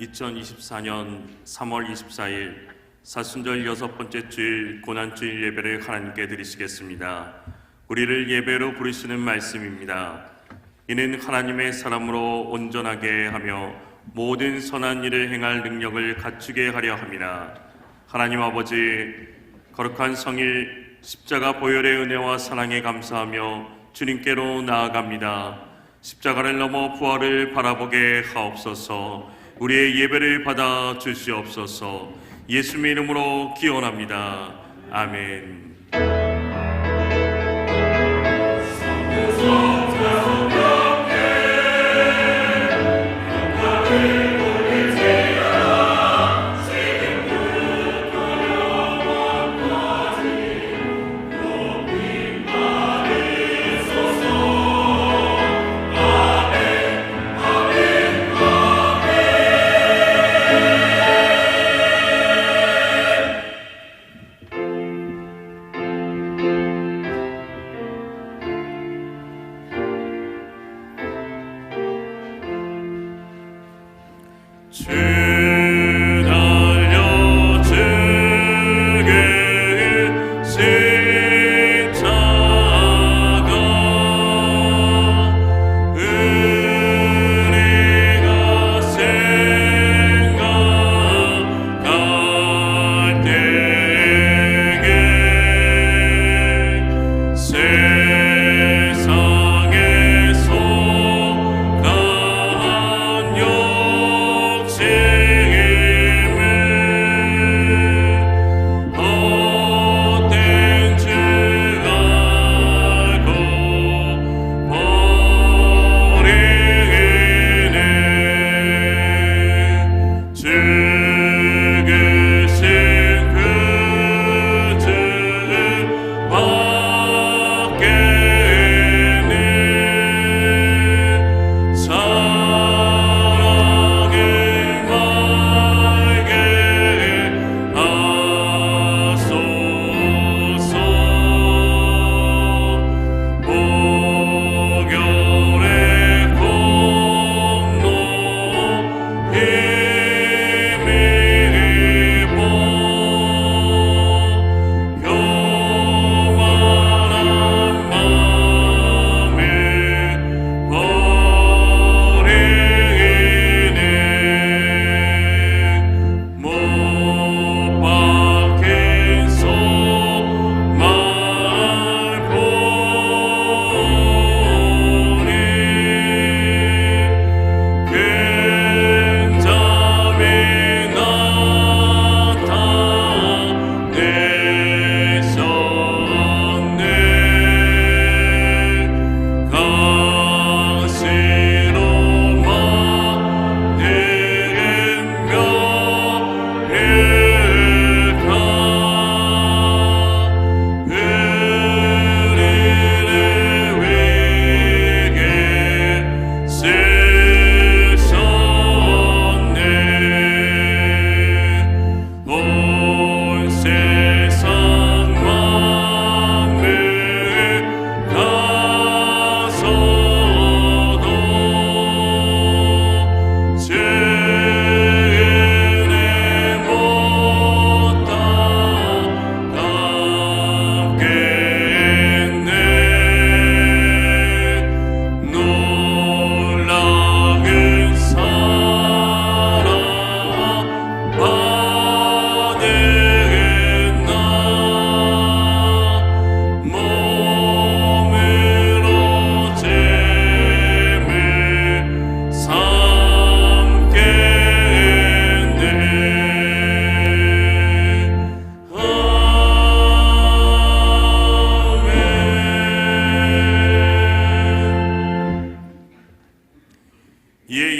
2024년 3월 24일 사순절 6번째 주일 고난주일 예배를 하나님께 드리시겠습니다. 우리를 예배로 부르시는 말씀입니다. 이는 하나님의 사람으로 온전하게 하며 모든 선한 일을 행할 능력을 갖추게 하려 함이라. 하나님 아버지, 거룩한 성일 십자가 보혈의 은혜와 사랑에 감사하며 주님께로 나아갑니다. 십자가를 넘어 부활을 바라보게 하옵소서. 우리의 예배를 받아 주시옵소서. 예수님의 이름으로 기원합니다. 아멘.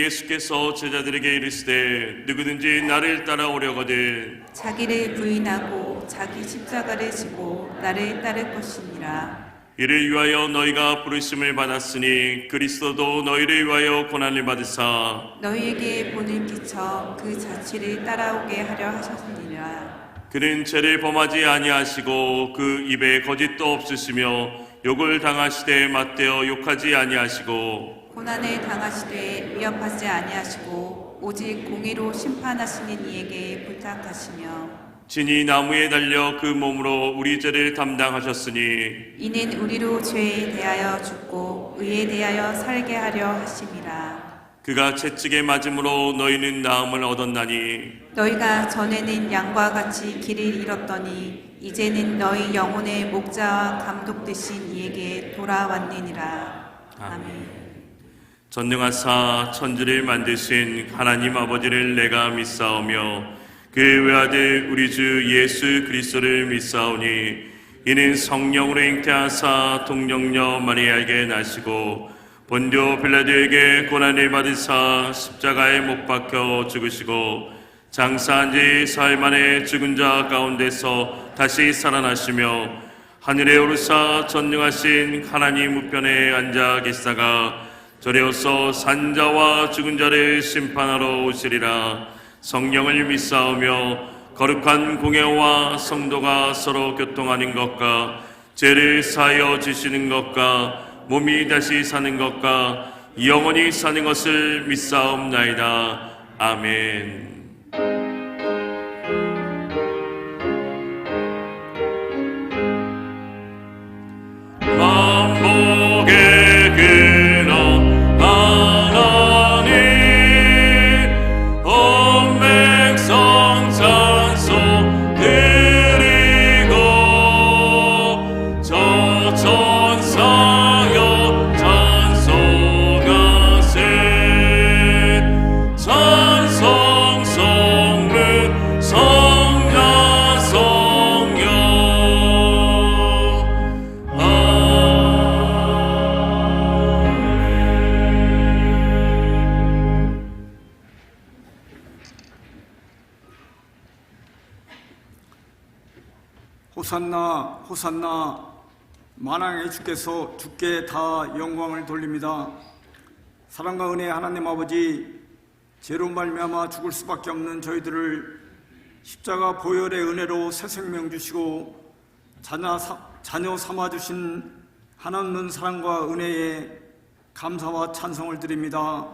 예수께서 제자들에게 이르시되 누구든지 나를 따라오려거든 자기를 부인하고 자기 십자가를 지고 나를 따를 것이니라. 이를 위하여 너희가 부르심을 받았으니 그리스도도 너희를 위하여 고난을 받으사 너희에게 본을 끼쳐 그 자취를 따라오게 하려 하셨느니라. 그는 죄를 범하지 아니하시고 그 입에 거짓도 없으시며 욕을 당하시되 맞대어 욕하지 아니하시고 고난을 당하시되 위협하지 아니하시고 오직 공의로 심판하시는 이에게 부탁하시며 진이 나무에 달려 그 몸으로 우리 죄를 담당하셨으니 이는 우리로 죄에 대하여 죽고 의에 대하여 살게 하려 하심이라. 그가 채찍에 맞음으로 너희는 나음을 얻었나니 너희가 전에는 양과 같이 길을 잃었더니 이제는 너희 영혼의 목자와 감독 되신 이에게 돌아왔느니라. 아멘. 전능하사 천지를 만드신 하나님 아버지를 내가 믿사오며 그 외아들 우리 주 예수 그리스도를 믿사오니 이는 성령으로 잉태하사 동정녀 마리아에게 나시고 본디오 빌라도에게 고난을 받으사 십자가에 못 박혀 죽으시고 장사한 지 사흘 만에 죽은 자 가운데서 다시 살아나시며 하늘에 오르사 전능하신 하나님 우편에 앉아 계시다가 저리어서 산자와 죽은 자를 심판하러 오시리라. 성령을 믿사오며 거룩한 공예와 성도가 서로 교통하는 것과 죄를 사하여 주시는 것과 몸이 다시 사는 것과 영원히 사는 것을 믿사옵나이다. 아멘. 만복의 근원 하나님 온 백성 찬송 드리고 저 천사여 찬송하세 찬송 성문 성자 성령 호산나 호산나 만왕의 주께서 주께 다 영광을 돌립니다. 사랑과 은혜의 하나님 아버지, 죄로 말미암아 죽을 수밖에 없는 저희들을 십자가 보혈의 은혜로 새 생명 주시고 자녀 삼아주신 하나님 사랑과 은혜에 감사와 찬송을 드립니다.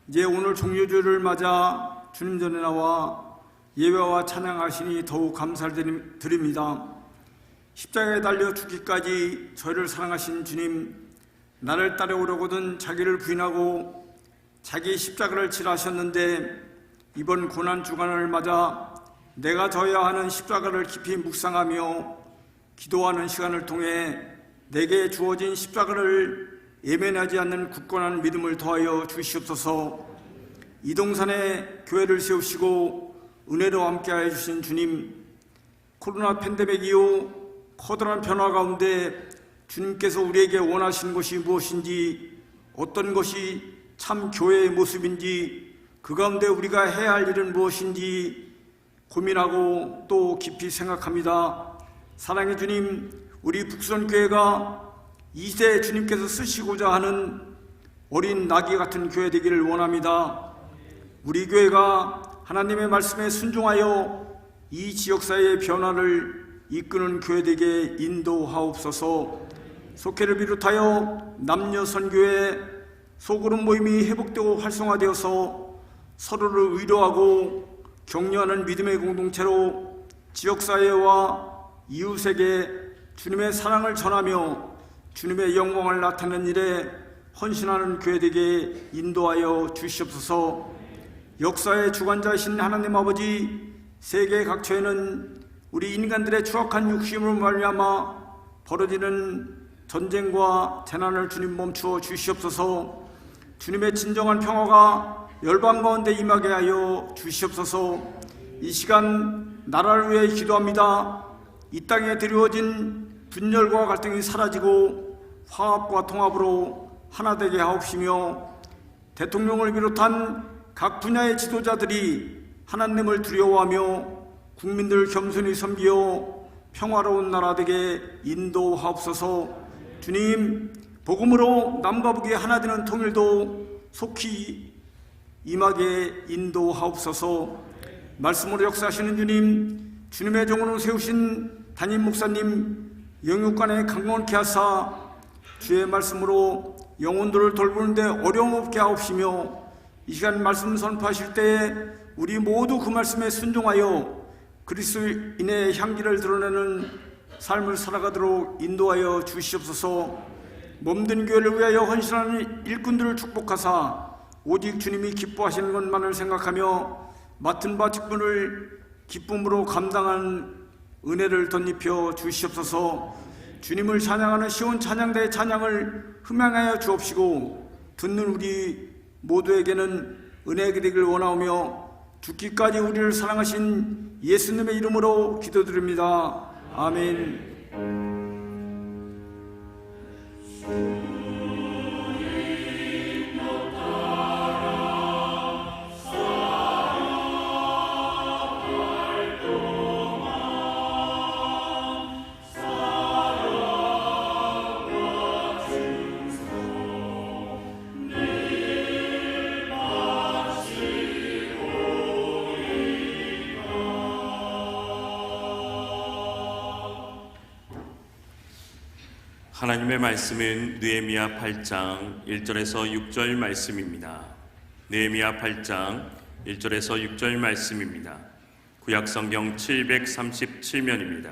이제 오늘 종료주를 맞아 주님 전에 나와 예배와 찬양하시니 더욱 감사를 드립니다. 십자가에 달려 죽기까지 저희를 사랑하신 주님, 나를 따라오려거든 자기를 부인하고 자기 십자가를 지라셨는데 이번 고난 주간을 맞아 내가 져야 하는 십자가를 깊이 묵상하며 기도하는 시간을 통해 내게 주어진 십자가를 예면하지 않는 굳건한 믿음을 더하여 주시옵소서. 이동산에 교회를 세우시고 은혜로 함께하여 주신 주님, 코로나 팬데믹 이후 커다란 변화 가운데 주님께서 우리에게 원하시는 것이 무엇인지, 어떤 것이 참 교회의 모습인지, 그 가운데 우리가 해야 할 일은 무엇인지 고민하고 또 깊이 생각합니다. 사랑의 주님, 우리 북선교회가 2세 주님께서 쓰시고자 하는 어린 나귀 같은 교회 되기를 원합니다. 우리 교회가 하나님의 말씀에 순종하여 이 지역사회의 변화를 이끄는 교회 되게 인도하옵소서. 속회를 비롯하여 남녀 선교회 소그룹 모임이 회복되고 활성화되어서 서로를 위로하고 격려하는 믿음의 공동체로 지역사회와 이웃에게 주님의 사랑을 전하며 주님의 영광을 나타내는 일에 헌신하는 교회 되게 인도하여 주시옵소서. 역사의 주관자이신 하나님 아버지, 세계 각처에는 우리 인간들의 추악한 욕심으로 말미암아 벌어지는 전쟁과 재난을 주님 멈추어 주시옵소서. 주님의 진정한 평화가 열방 가운데 임하게 하여 주시옵소서. 이 시간 나라를 위해 기도합니다. 이 땅에 드리워진 분열과 갈등이 사라지고 화합과 통합으로 하나 되게 하옵시며, 대통령을 비롯한 각 분야의 지도자들이 하나님을 두려워하며 국민들 겸손히 섬기어 평화로운 나라 되게 인도하옵소서. 주님, 복음으로 남과 북이 하나 되는 통일도 속히 임하게 인도하옵소서. 말씀으로 역사하시는 주님, 주님의 종으로 세우신 담임 목사님 영육간에 강건케 하사 주의 말씀으로 영혼들을 돌보는데 어려움 없게 하옵시며 이 시간 말씀 선포하실 때에 우리 모두 그 말씀에 순종하여 그리스도인의 향기를 드러내는 삶을 살아가도록 인도하여 주시옵소서. 몸든 교회를 위하여 헌신하는 일꾼들을 축복하사 오직 주님이 기뻐하시는 것만을 생각하며 맡은 바 직분을 기쁨으로 감당한 은혜를 덧입혀 주시옵소서. 주님을 찬양하는 시온 찬양대의 찬양을 흠양하여 주옵시고 듣는 우리 모두에게는 은혜 기되기를 원하오며 죽기까지 우리를 사랑하신 예수님의 이름으로 기도드립니다. 아멘. 하나님의 말씀은 느헤미야 8장 1절에서 6절 말씀입니다. 느헤미야 8장 1절에서 6절 말씀입니다. 구약성경 737면입니다.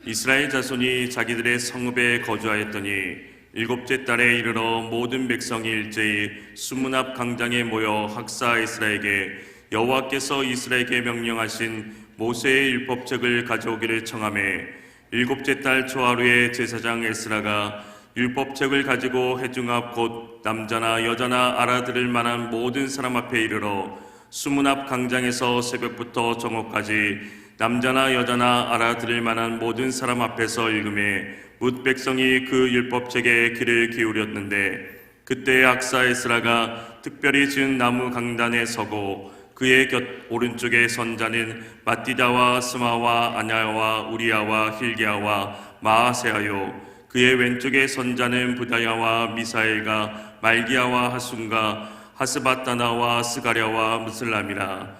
이스라엘 자손이 자기들의 성읍에 거주하였더니 일곱째 달에 이르러 모든 백성이 일제히 수문 앞 강장에 모여 학사 에스라에게 여호와께서 이스라엘에게 명령하신 모세의 율법책을 가져오기를 청하매 일곱째 달 초하루에 제사장 에스라가 율법책을 가지고 회중 앞 곧 남자나 여자나 알아들을 만한 모든 사람 앞에 이르러 수문 앞 강장에서 새벽부터 정오까지 남자나 여자나 알아들을 만한 모든 사람 앞에서 읽음에 뭇 백성이 그 율법책에 귀를 기울였는데 그때 학사 에스라가 특별히 지은 나무 강단에 서고 그의 곁 오른쪽에 선 자는 마띠다와 스마와 아냐와 우리야와 힐기야와 마아세아요 그의 왼쪽에 선 자는 부다야와 미사엘과 말기야와 하순과 하스바다나와 스가랴와 무슬람이라.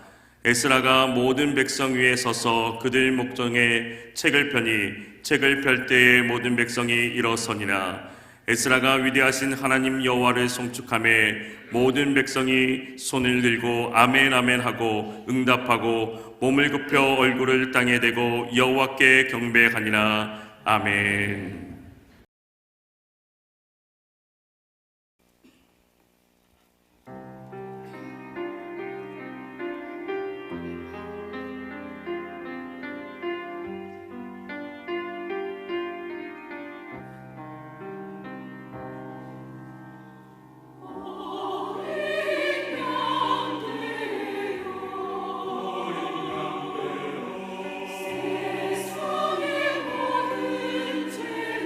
에스라가 모든 백성 위에 서서 그들 목전에 책을 펴니 책을 펼 때에 모든 백성이 일어서니라. 에스라가 위대하신 하나님 여호와를 송축하매 모든 백성이 손을 들고 아멘 아멘 하고 응답하고 몸을 굽혀 얼굴을 땅에 대고 여호와께 경배하니라. 아멘. 세상의 모든 죄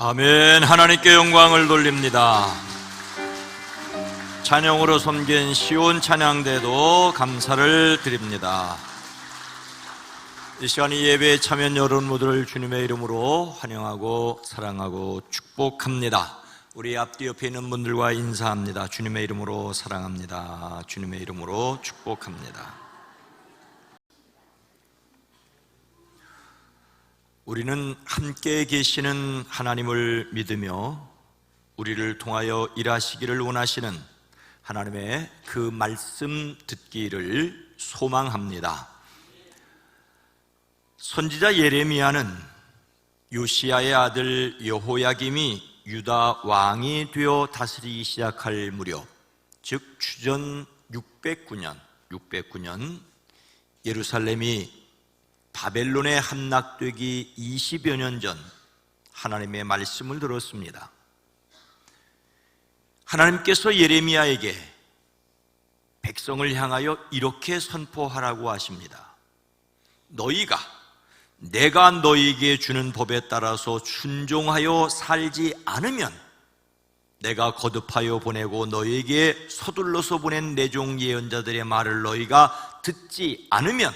아멘. 하나님께 영광을 돌립니다. 찬양으로 섬긴 시온 찬양대도 감사를 드립니다. 이 시간 이 예배에 참여한 여러분들을 주님의 이름으로 환영하고 사랑하고 축복합니다. 우리 앞뒤 옆에 있는 분들과 인사합니다. 주님의 이름으로 사랑합니다. 주님의 이름으로 축복합니다. 우리는 함께 계시는 하나님을 믿으며 우리를 통하여 일하시기를 원하시는 하나님의 그 말씀 듣기를 소망합니다. 선지자 예레미야는 요시야의 아들 여호야김이 유다 왕이 되어 다스리기 시작할 무렵, 즉 주전 609년 예루살렘이 바벨론에 함락되기 20여 년 전 하나님의 말씀을 들었습니다. 하나님께서 예레미야에게 백성을 향하여 이렇게 선포하라고 하십니다. 너희가 내가 너희에게 주는 법에 따라서 순종하여 살지 않으면 내가 거듭하여 보내고 너희에게 서둘러서 보낸 내 종 예언자들의 말을 너희가 듣지 않으면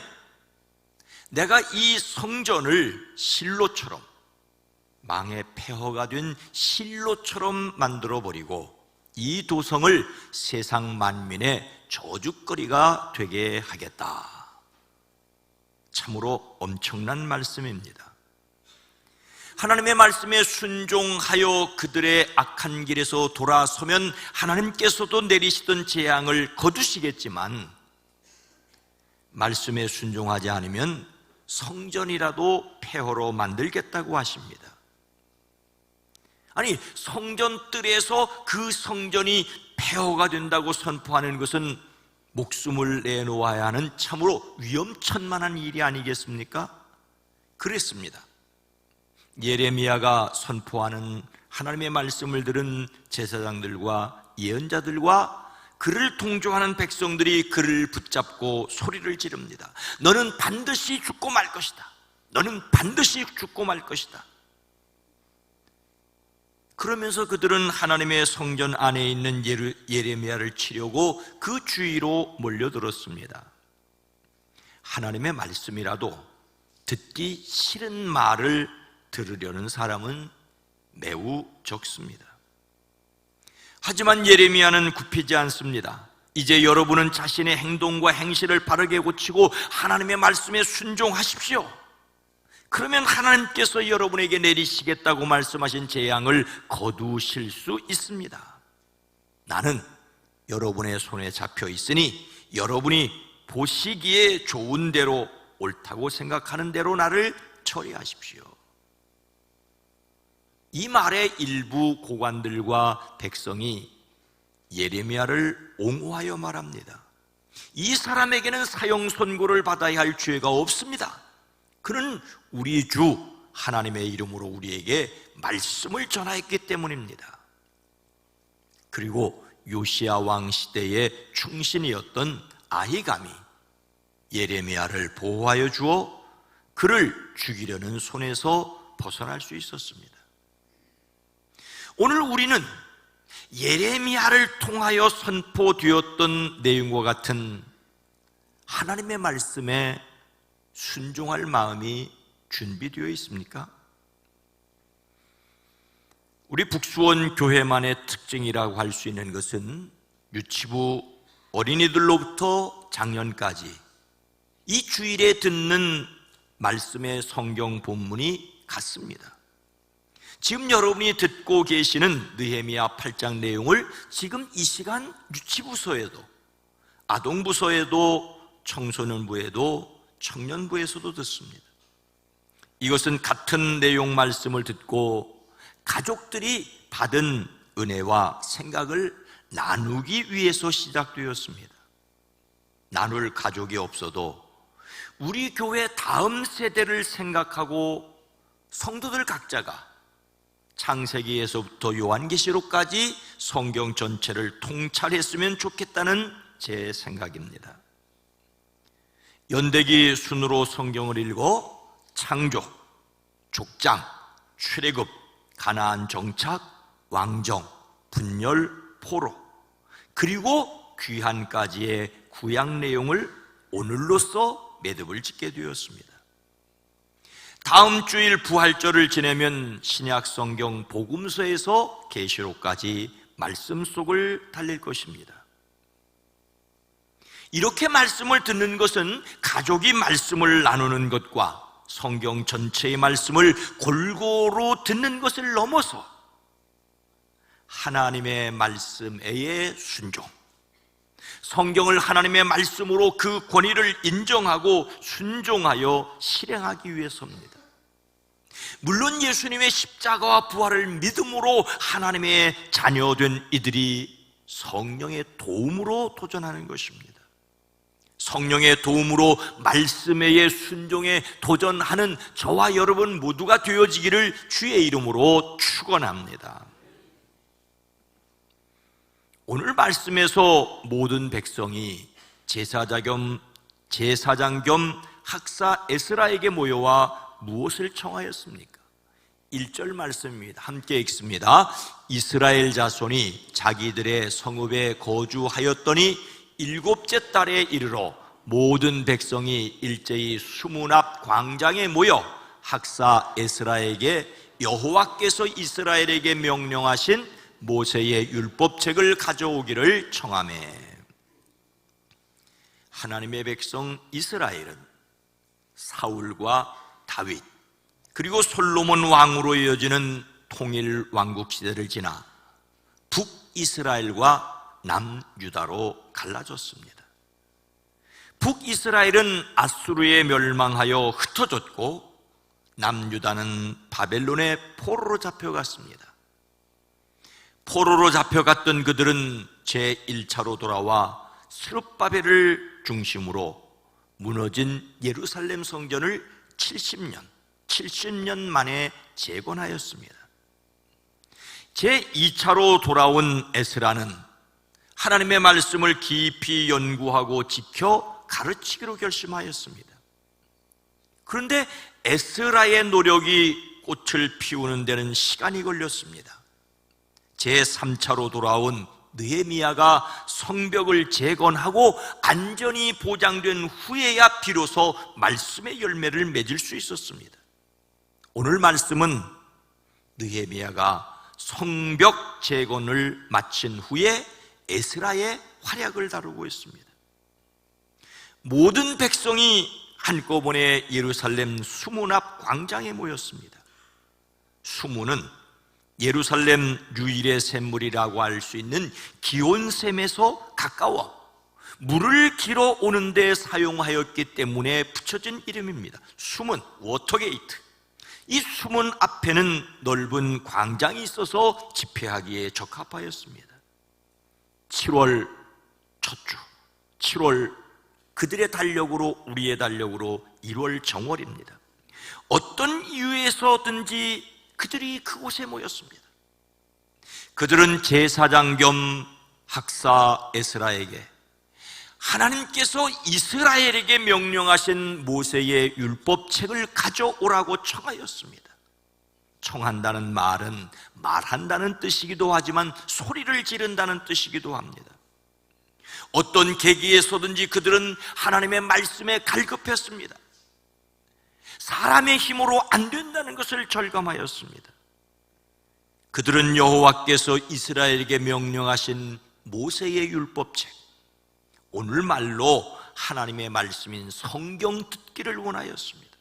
내가 이 성전을 실로처럼, 망의 폐허가 된 실로처럼 만들어버리고 이 도성을 세상 만민의 저주거리가 되게 하겠다. 참으로 엄청난 말씀입니다. 하나님의 말씀에 순종하여 그들의 악한 길에서 돌아서면 하나님께서도 내리시던 재앙을 거두시겠지만 말씀에 순종하지 않으면 성전이라도 폐허로 만들겠다고 하십니다. 아니, 성전 뜰에서 그 성전이 폐허가 된다고 선포하는 것은 목숨을 내놓아야 하는 참으로 위험천만한 일이 아니겠습니까? 그랬습니다. 예레미야가 선포하는 하나님의 말씀을 들은 제사장들과 예언자들과 그를 동조하는 백성들이 그를 붙잡고 소리를 지릅니다. 너는 반드시 죽고 말 것이다. 너는 반드시 죽고 말 것이다. 그러면서 그들은 하나님의 성전 안에 있는 예레미야를 치려고 그 주위로 몰려들었습니다. 하나님의 말씀이라도 듣기 싫은 말을 들으려는 사람은 매우 적습니다. 하지만 예레미야는 굽히지 않습니다. 이제 여러분은 자신의 행동과 행실을 바르게 고치고 하나님의 말씀에 순종하십시오. 그러면 하나님께서 여러분에게 내리시겠다고 말씀하신 재앙을 거두실 수 있습니다. 나는 여러분의 손에 잡혀 있으니 여러분이 보시기에 좋은 대로, 옳다고 생각하는 대로 나를 처리하십시오. 이 말에 일부 고관들과 백성이 예레미야를 옹호하여 말합니다. 이 사람에게는 사형 선고를 받아야 할 죄가 없습니다. 그는 우리 주 하나님의 이름으로 우리에게 말씀을 전하였기 때문입니다. 그리고 요시야 왕 시대의 충신이었던 아히감이 예레미야를 보호하여 주어 그를 죽이려는 손에서 벗어날 수 있었습니다. 오늘 우리는 예레미야를 통하여 선포되었던 내용과 같은 하나님의 말씀에 순종할 마음이 준비되어 있습니까? 우리 북수원 교회만의 특징이라고 할 수 있는 것은 유치부 어린이들로부터 장년까지 이 주일에 듣는 말씀의 성경 본문이 같습니다. 지금 여러분이 듣고 계시는 느헤미야 8장 내용을 지금 이 시간 유치부서에도, 아동부서에도, 청소년부에도, 청년부에서도 듣습니다. 이것은 같은 내용 말씀을 듣고 가족들이 받은 은혜와 생각을 나누기 위해서 시작되었습니다. 나눌 가족이 없어도 우리 교회 다음 세대를 생각하고 성도들 각자가 창세기에서부터 요한계시록까지 성경 전체를 통찰했으면 좋겠다는 제 생각입니다. 연대기 순으로 성경을 읽어 창조, 족장, 출애굽, 가나안 정착, 왕정, 분열, 포로, 그리고 귀환까지의 구약 내용을 오늘로써 매듭을 짓게 되었습니다. 다음 주일 부활절을 지내면 신약 성경 복음서에서 계시록까지 말씀 속을 달릴 것입니다. 이렇게 말씀을 듣는 것은 가족이 말씀을 나누는 것과 성경 전체의 말씀을 골고루 듣는 것을 넘어서 하나님의 말씀에 순종, 성경을 하나님의 말씀으로 그 권위를 인정하고 순종하여 실행하기 위해서입니다. 물론 예수님의 십자가와 부활을 믿음으로 하나님의 자녀된 이들이 성령의 도움으로 도전하는 것입니다. 성령의 도움으로 말씀에 순종에 도전하는 저와 여러분 모두가 되어지기를 주의 이름으로 축원합니다. 오늘 말씀에서 모든 백성이 제사장 겸 학사 에스라에게 모여와 무엇을 청하였습니까? 1절 말씀입니다. 함께 읽습니다. 이스라엘 자손이 자기들의 성읍에 거주하였더니 7째 달에 이르러 모든 백성이 일제히 수문 앞 광장에 모여 학사 에스라에게 여호와께서 이스라엘에게 명령하신 모세의 율법책을 가져오기를 청하매. 하나님의 백성 이스라엘은 사울과 다윗 그리고 솔로몬 왕으로 이어지는 통일 왕국 시대를 지나 북이스라엘과 남유다로 갈라졌습니다. 북이스라엘은 아수르에 멸망하여 흩어졌고 남유다는 바벨론의 포로로 잡혀갔습니다. 포로로 잡혀갔던 그들은 제1차로 돌아와 스룹바벨을 중심으로 무너진 예루살렘 성전을 70년 만에 재건하였습니다. 제2차로 돌아온 에스라는 하나님의 말씀을 깊이 연구하고 지켜 가르치기로 결심하였습니다. 그런데 에스라의 노력이 꽃을 피우는 데는 시간이 걸렸습니다. 제3차로 돌아온 느헤미야가 성벽을 재건하고 안전이 보장된 후에야 비로소 말씀의 열매를 맺을 수 있었습니다. 오늘 말씀은 느헤미야가 성벽 재건을 마친 후에 에스라의 활약을 다루고 있습니다. 모든 백성이 한꺼번에 예루살렘 수문 앞 광장에 모였습니다. 수문은 예루살렘 유일의 샘물이라고 할 수 있는 기온샘에서 가까워 물을 길어 오는 데 사용하였기 때문에 붙여진 이름입니다. 수문, 워터게이트. 이 수문 앞에는 넓은 광장이 있어서 집회하기에 적합하였습니다. 7월 첫 주, 7월 그들의 달력으로 우리의 달력으로 1월 정월입니다. 어떤 이유에서든지 그들이 그곳에 모였습니다. 그들은 제사장 겸 학사 에스라에게 하나님께서 이스라엘에게 명령하신 모세의 율법책을 가져오라고 청하였습니다. 청한다는 말은 말한다는 뜻이기도 하지만 소리를 지른다는 뜻이기도 합니다. 어떤 계기에서든지 그들은 하나님의 말씀에 갈급했습니다. 사람의 힘으로 안 된다는 것을 절감하였습니다. 그들은 여호와께서 이스라엘에게 명령하신 모세의 율법책, 오늘 말로 하나님의 말씀인 성경 듣기를 원하였습니다.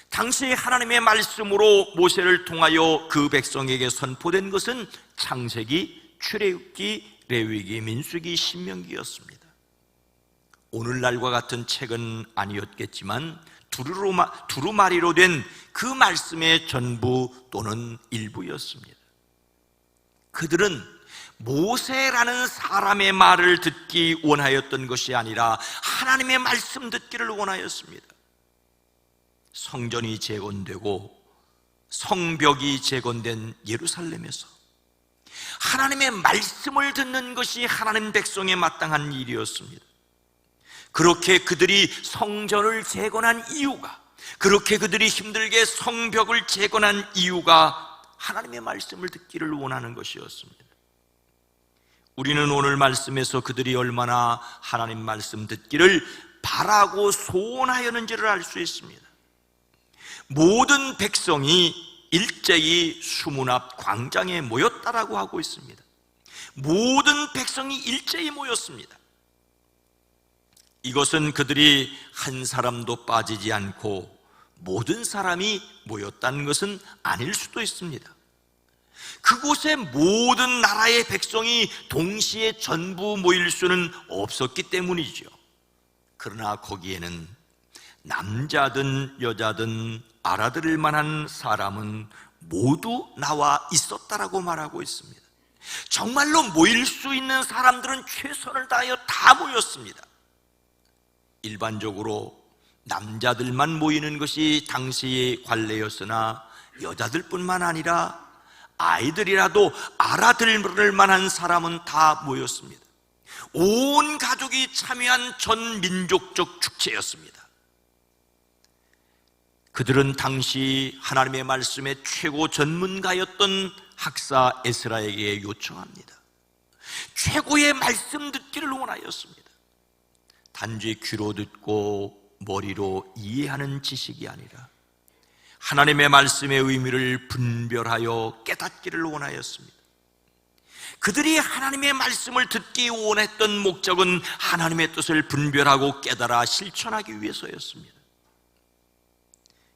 당시 하나님의 말씀으로 모세를 통하여 그 백성에게 선포된 것은 창세기, 출애굽기, 레위기, 민수기, 신명기였습니다. 오늘날과 같은 책은 아니었겠지만 두루마리로 된 그 말씀의 전부 또는 일부였습니다. 그들은 모세라는 사람의 말을 듣기 원하였던 것이 아니라 하나님의 말씀 듣기를 원하였습니다. 성전이 재건되고 성벽이 재건된 예루살렘에서 하나님의 말씀을 듣는 것이 하나님 백성에 마땅한 일이었습니다. 그렇게 그들이 성전을 재건한 이유가, 그렇게 그들이 힘들게 성벽을 재건한 이유가 하나님의 말씀을 듣기를 원하는 것이었습니다. 우리는 오늘 말씀에서 그들이 얼마나 하나님 말씀 듣기를 바라고 소원하였는지를 알 수 있습니다. 모든 백성이 일제히 수문 앞 광장에 모였다라고 하고 있습니다. 모든 백성이 일제히 모였습니다. 이것은 그들이 한 사람도 빠지지 않고 모든 사람이 모였다는 것은 아닐 수도 있습니다. 그곳에 모든 나라의 백성이 동시에 전부 모일 수는 없었기 때문이죠. 그러나 거기에는 남자든 여자든 알아들을 만한 사람은 모두 나와 있었다라고 말하고 있습니다. 정말로 모일 수 있는 사람들은 최선을 다하여 다 모였습니다. 일반적으로 남자들만 모이는 것이 당시의 관례였으나 여자들뿐만 아니라 아이들이라도 알아들을 만한 사람은 다 모였습니다. 온 가족이 참여한 전 민족적 축제였습니다. 그들은 당시 하나님의 말씀의 최고 전문가였던 학사 에스라에게 요청합니다. 최고의 말씀 듣기를 원하였습니다. 단지 귀로 듣고 머리로 이해하는 지식이 아니라 하나님의 말씀의 의미를 분별하여 깨닫기를 원하였습니다. 그들이 하나님의 말씀을 듣기 원했던 목적은 하나님의 뜻을 분별하고 깨달아 실천하기 위해서였습니다.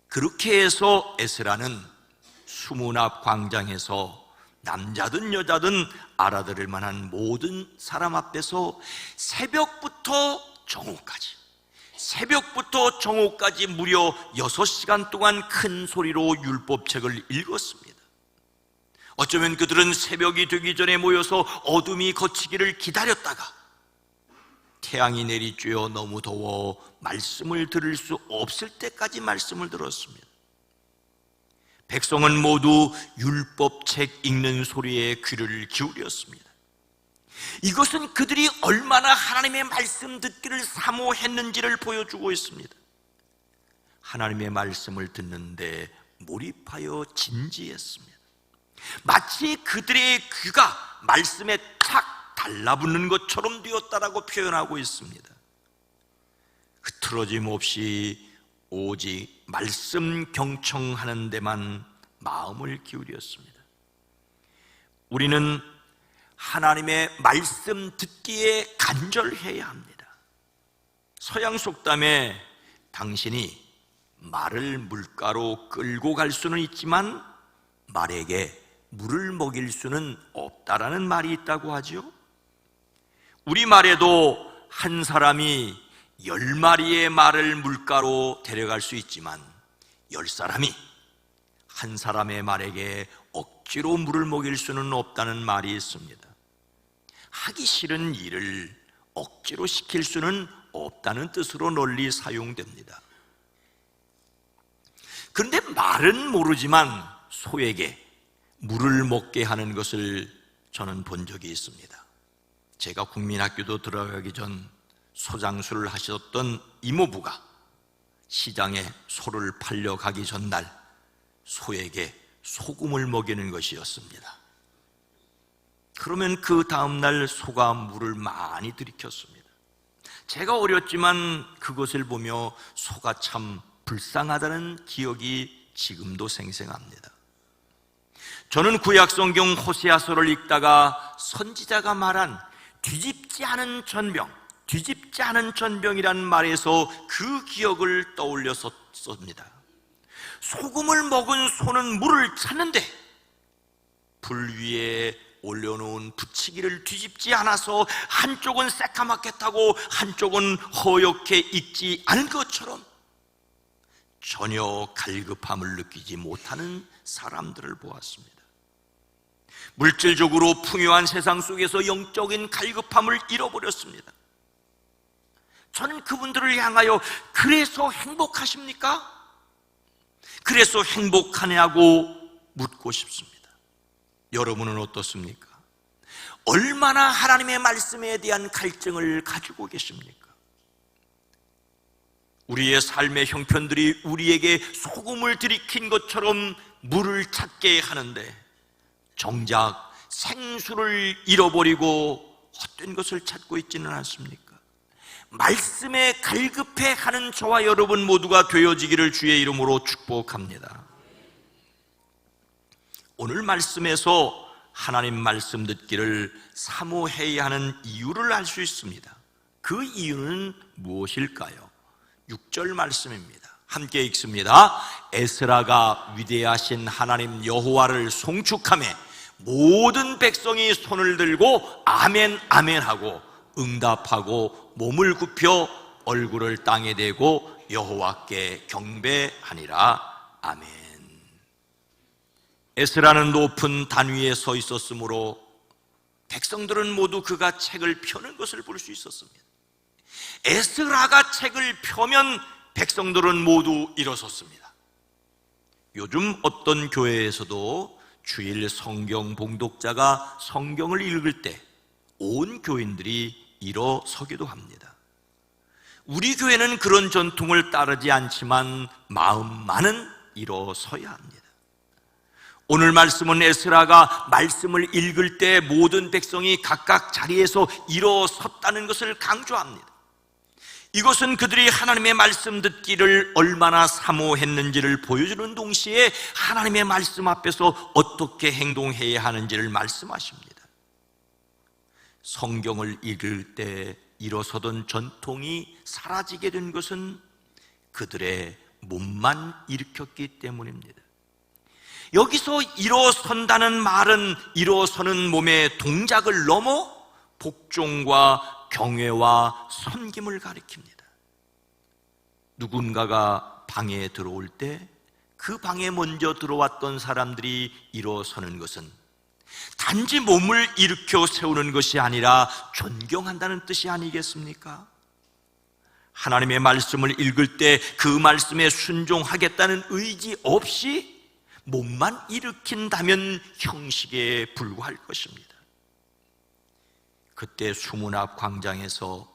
그렇게 해서 에스라는 수문 앞 광장에서 남자든 여자든 알아들을 만한 모든 사람 앞에서 새벽부터 정오까지 무려 6시간 동안 큰 소리로 율법책을 읽었습니다. 어쩌면 그들은 새벽이 되기 전에 모여서 어둠이 걷히기를 기다렸다가 태양이 내리쬐어 너무 더워 말씀을 들을 수 없을 때까지 말씀을 들었습니다. 백성은 모두 율법책 읽는 소리에 귀를 기울였습니다. 이것은 그들이 얼마나 하나님의 말씀 듣기를 사모했는지를 보여주고 있습니다. 하나님의 말씀을 듣는데 몰입하여 진지했습니다. 마치 그들의 귀가 말씀에 착 달라붙는 것처럼 되었다라고 표현하고 있습니다. 흐트러짐 없이 오직 말씀 경청하는 데만 마음을 기울였습니다. 우리는 하나님의 말씀 듣기에 간절해야 합니다. 서양 속담에 당신이 말을 물가로 끌고 갈 수는 있지만 말에게 물을 먹일 수는 없다라는 말이 있다고 하죠. 우리말에도 한 사람이 10마리의 말을 물가로 데려갈 수 있지만 10사람이 한 사람의 말에게 억지로 물을 먹일 수는 없다는 말이 있습니다. 하기 싫은 일을 억지로 시킬 수는 없다는 뜻으로 널리 사용됩니다. 그런데 말은 모르지만 소에게 물을 먹게 하는 것을 저는 본 적이 있습니다. 제가 국민학교도 들어가기 전 소장수를 하셨던 이모부가 시장에 소를 팔려 가기 전날 소에게 소금을 먹이는 것이었습니다. 그러면 그 다음날 소가 물을 많이 들이켰습니다. 제가 어렸지만 그것을 보며 소가 참 불쌍하다는 기억이 지금도 생생합니다. 저는 구약성경 호세아서를 읽다가 선지자가 말한 뒤집지 않은 전병이라는 말에서 그 기억을 떠올렸었습니다. 소금을 먹은 소는 물을 찾는데 불 위에 올려놓은 부치기를 뒤집지 않아서 한쪽은 새까맣게 타고 한쪽은 허옇게 익지 않은 것처럼 전혀 갈급함을 느끼지 못하는 사람들을 보았습니다. 물질적으로 풍요한 세상 속에서 영적인 갈급함을 잃어버렸습니다. 저는 그분들을 향하여 그래서 행복하십니까? 그래서 행복하냐고 묻고 싶습니다. 여러분은 어떻습니까? 얼마나 하나님의 말씀에 대한 갈증을 가지고 계십니까? 우리의 삶의 형편들이 우리에게 소금을 들이킨 것처럼 물을 찾게 하는데 정작 생수를 잃어버리고 헛된 것을 찾고 있지는 않습니까? 말씀에 갈급해하는 저와 여러분 모두가 되어지기를 주의 이름으로 축복합니다. 오늘 말씀에서 하나님 말씀 듣기를 사모해야 하는 이유를 알 수 있습니다. 그 이유는 무엇일까요? 6절 말씀입니다. 함께 읽습니다. 에스라가 위대하신 하나님 여호와를 송축하며 모든 백성이 손을 들고 아멘 아멘 하고 응답하고 몸을 굽혀 얼굴을 땅에 대고 여호와께 경배하니라. 아멘. 에스라는 높은 단 위에 서 있었으므로 백성들은 모두 그가 책을 펴는 것을 볼 수 있었습니다. 에스라가 책을 펴면 백성들은 모두 일어섰습니다. 요즘 어떤 교회에서도 주일 성경 봉독자가 성경을 읽을 때 온 교인들이 일어서기도 합니다. 우리 교회는 그런 전통을 따르지 않지만 마음만은 일어서야 합니다. 오늘 말씀은 에스라가 말씀을 읽을 때 모든 백성이 각각 자리에서 일어섰다는 것을 강조합니다. 이것은 그들이 하나님의 말씀 듣기를 얼마나 사모했는지를 보여주는 동시에 하나님의 말씀 앞에서 어떻게 행동해야 하는지를 말씀하십니다. 성경을 읽을 때 일어서던 전통이 사라지게 된 것은 그들의 몸만 일으켰기 때문입니다. 여기서 일어선다는 말은 일어서는 몸의 동작을 넘어 복종과 경외와 섬김을 가리킵니다. 누군가가 방에 들어올 때 그 방에 먼저 들어왔던 사람들이 일어서는 것은 단지 몸을 일으켜 세우는 것이 아니라 존경한다는 뜻이 아니겠습니까? 하나님의 말씀을 읽을 때 그 말씀에 순종하겠다는 의지 없이 몸만 일으킨다면 형식에 불과할 것입니다. 그때 수문 앞 광장에서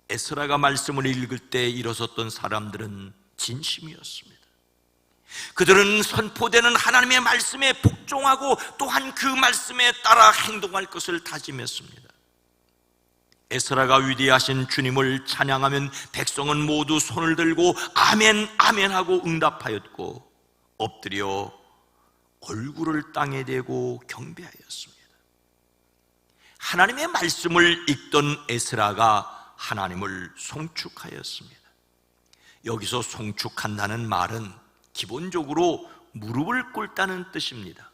에스라가 말씀을 읽을 때 일어섰던 사람들은 진심이었습니다. 그들은 선포되는 하나님의 말씀에 복종하고 또한 그 말씀에 따라 행동할 것을 다짐했습니다. 에스라가 위대하신 주님을 찬양하면 백성은 모두 손을 들고 아멘 아멘 하고 응답하였고 엎드려 얼굴을 땅에 대고 경배하였습니다. 하나님의 말씀을 읽던 에스라가 하나님을 송축하였습니다. 여기서 송축한다는 말은 기본적으로 무릎을 꿇다는 뜻입니다.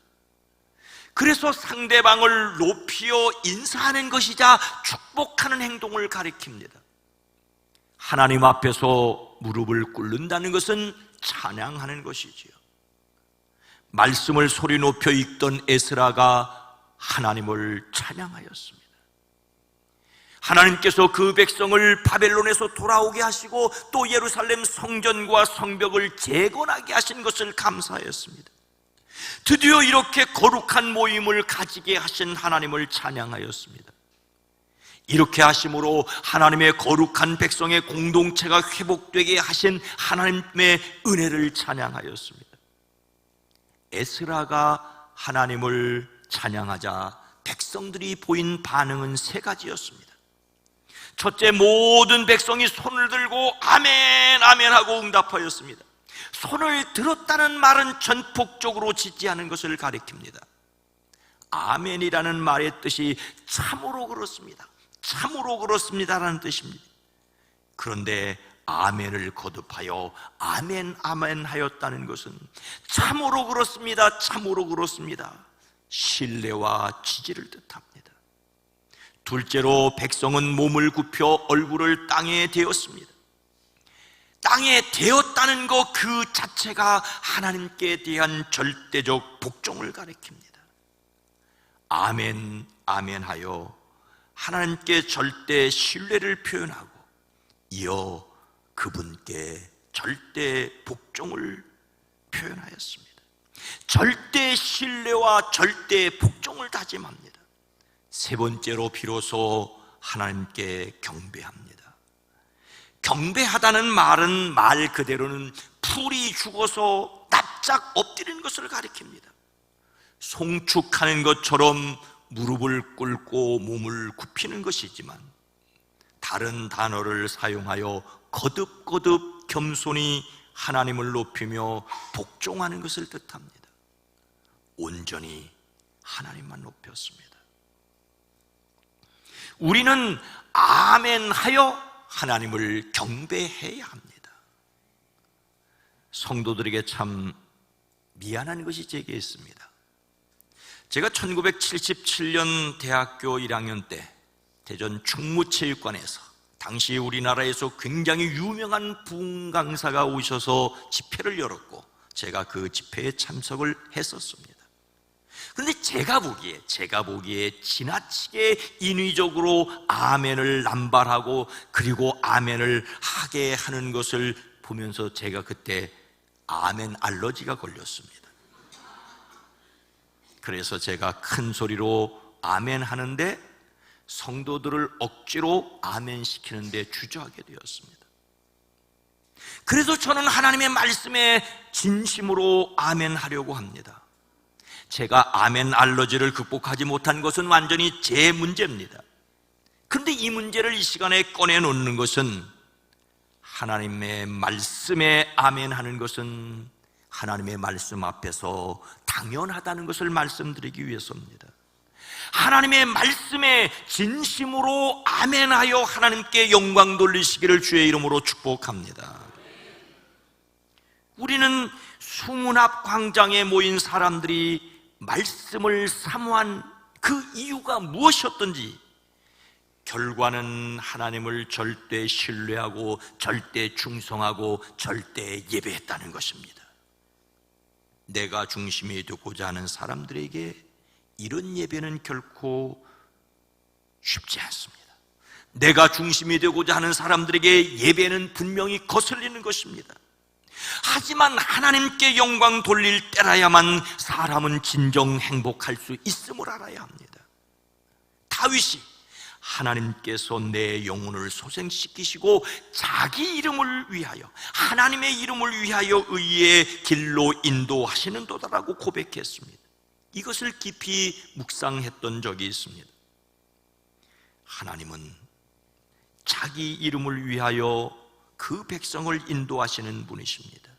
그래서 상대방을 높이어 인사하는 것이자 축복하는 행동을 가리킵니다. 하나님 앞에서 무릎을 꿇는다는 것은 찬양하는 것이지요. 말씀을 소리 높여 읽던 에스라가 하나님을 찬양하였습니다. 하나님께서 그 백성을 바벨론에서 돌아오게 하시고 또 예루살렘 성전과 성벽을 재건하게 하신 것을 감사하였습니다. 드디어 이렇게 거룩한 모임을 가지게 하신 하나님을 찬양하였습니다. 이렇게 하심으로 하나님의 거룩한 백성의 공동체가 회복되게 하신 하나님의 은혜를 찬양하였습니다. 에스라가 하나님을 찬양하자 백성들이 보인 반응은 세 가지였습니다. 첫째, 모든 백성이 손을 들고 아멘 아멘 하고 응답하였습니다. 손을 들었다는 말은 전폭적으로 지지하는 것을 가리킵니다. 아멘이라는 말의 뜻이 참으로 그렇습니다, 참으로 그렇습니다라는 뜻입니다. 그런데 아멘을 거듭하여 아멘 아멘 하였다는 것은 참으로 그렇습니다, 참으로 그렇습니다, 신뢰와 지지를 뜻합니다. 둘째로 백성은 몸을 굽혀 얼굴을 땅에 대었습니다. 땅에 대었다는 것 그 자체가 하나님께 대한 절대적 복종을 가리킵니다. 아멘 아멘 하여 하나님께 절대 신뢰를 표현하고 이어 그분께 절대 복종을 표현하였습니다. 절대 신뢰와 절대 복종을 다짐합니다. 세 번째로 비로소 하나님께 경배합니다. 경배하다는 말은 말 그대로는 풀이 죽어서 바짝 엎드리는 것을 가리킵니다. 송축하는 것처럼 무릎을 꿇고 몸을 굽히는 것이지만 다른 단어를 사용하여 거듭거듭 겸손히 하나님을 높이며 복종하는 것을 뜻합니다. 온전히 하나님만 높였습니다. 우리는 아멘하여 하나님을 경배해야 합니다. 성도들에게 참 미안한 것이 제게 있습니다. 제가 1977년 대학교 1학년 때 대전 충무체육관에서 당시 우리나라에서 굉장히 유명한 부흥 강사가 오셔서 집회를 열었고 제가 그 집회에 참석을 했었습니다. 그런데 제가 보기에 지나치게 인위적으로 아멘을 남발하고 그리고 아멘을 하게 하는 것을 보면서 제가 그때 아멘 알러지가 걸렸습니다. 그래서 제가 큰 소리로 아멘 하는데 성도들을 억지로 아멘 시키는데 주저하게 되었습니다. 그래서 저는 하나님의 말씀에 진심으로 아멘 하려고 합니다. 제가 아멘 알러지를 극복하지 못한 것은 완전히 제 문제입니다. 그런데 이 문제를 이 시간에 꺼내놓는 것은 하나님의 말씀에 아멘 하는 것은 하나님의 말씀 앞에서 당연하다는 것을 말씀드리기 위해서입니다. 하나님의 말씀에 진심으로 아멘하여 하나님께 영광 돌리시기를 주의 이름으로 축복합니다. 우리는 수문 앞 광장에 모인 사람들이 말씀을 사모한 그 이유가 무엇이었던지 결과는 하나님을 절대 신뢰하고 절대 충성하고 절대 예배했다는 것입니다. 내가 중심이 되고자 하는 사람들에게 이런 예배는 결코 쉽지 않습니다. 내가 중심이 되고자 하는 사람들에게 예배는 분명히 거슬리는 것입니다. 하지만 하나님께 영광 돌릴 때라야만 사람은 진정 행복할 수 있음을 알아야 합니다. 다윗이 하나님께서 내 영혼을 소생시키시고 자기 이름을 위하여 하나님의 이름을 위하여 의의 길로 인도하시는도다라고 고백했습니다. 이것을 깊이 묵상했던 적이 있습니다. 하나님은 자기 이름을 위하여 그 백성을 인도하시는 분이십니다.